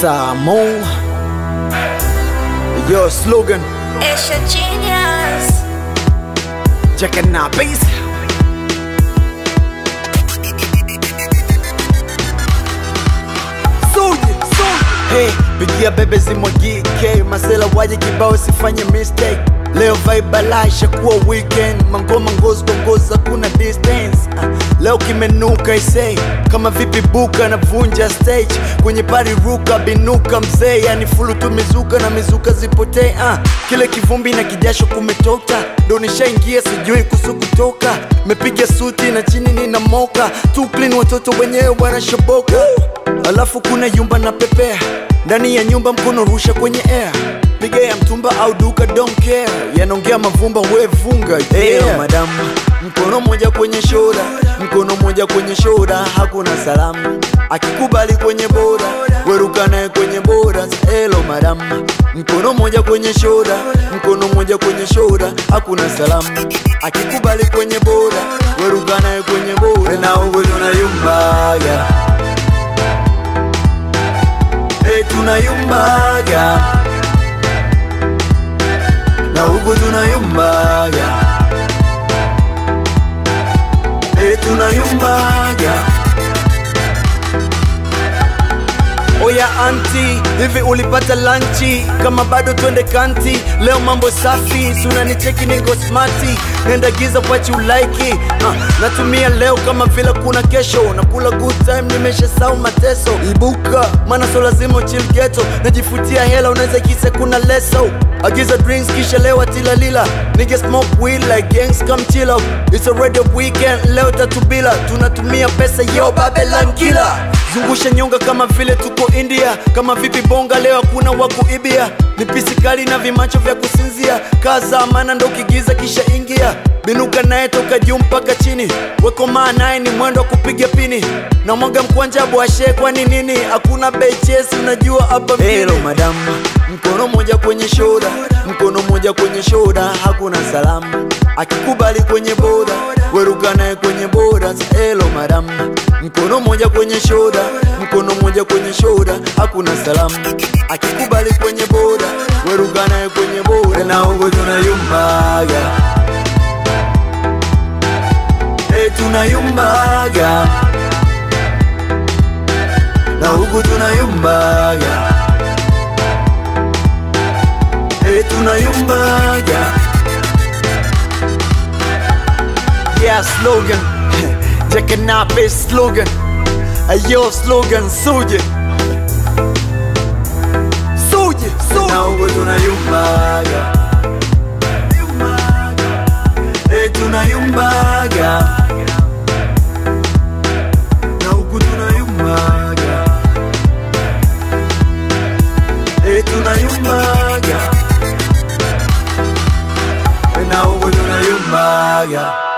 Samo. Your slogan. It's your genius. Checking out bass. Hey, pigia bebe zimwagike, masela waje kibao sifanye mistake. Leo vibe laisha kuwa weekend, mangoma ngozi kwa ngozi kuna distance. Leo kimenuka isay, kama vipi buka na vunja stage. Kwenye party ruka binuka mzee, yani fulu tu mizuka na mizuka zipotee. Kile kivumbi na kijasho kumetoka, ndo nishaingia sijui kusukutoka. Mepiga suti na chini nina moka, too clean watoto wenyewe wanashoboka. Alafu kuna yumba na pepea, ndani ya nyumba mkono rusha kwenye air. Piga ya mtumba au duka don't care, yanongea mavumba we vunga. Yeah, madam, mkono moja kwenye shoulder, mkono moja kwenye shoulder, hakuna salamu. Akikubali kwenye boda, weruka naye kwenye boda. Hello madam, mkono moja kwenye shoulder, mkono moja kwenye shoulder, hakuna salamu. Akikubali kwenye boda, weruka naye kwenye boda. Na ugo tunayumbaga, tunayumbaga, na huku tunayumbaga, tunayumbaga. Oya auntie, hivi ulipata lunchi? Kama bado twende kanti, leo mambo safi. Suna ni cheki niko smarty, nenda giza what you like it. Natumia leo kama vile kuna kesho, nakula good time nimesha sau mateso. Ibuka, mana so lazima uchill ghetto, najifutia hela unaweza kise kuna leso. Agiza drinks kisha lewa tila lila, nigga smoke weed like gangs come chill out. It's already a weekend, leo tatubila, tunatumia pesa yo Babylon killer. Zungusha nyonga kama vile tuko India, kama vipi bonga leo hakuna wakuibia. Ni pisi kali na vimacho vya kusinzia, kaza amana ndo kigiza kisha ingia. Binuka naye toka juu mpaka chini, weko maa naye ni mwendo kupiga pini. Na mwaga mkwanja bwashe kwa ni nini, hakuna bechesi unajua hapa mjini. Hello madam, mkono moja kwenye shoulder, mkono moja kwenye shoulder, hakuna salamu. Akikubali kwenye boda, weruka naye kwenye boda. Hello madam, mkono moja kwenye shoulder, mkono moja kwenye shoulder, hakuna salamu. Akikubali kwenye boda, weruka naye kwenye boda. Na huko tunayumbaga, tunayumbaga, na huku tunayumbaga, tunayumbaga. Yeah, slogan. Checking out bass slogan. Yo slogan suje. Suje, suje. Na huko tunayumbaga, tunayumbaga, na huko tunayumbaga, tunayumbaga, na huko tunayumbaga.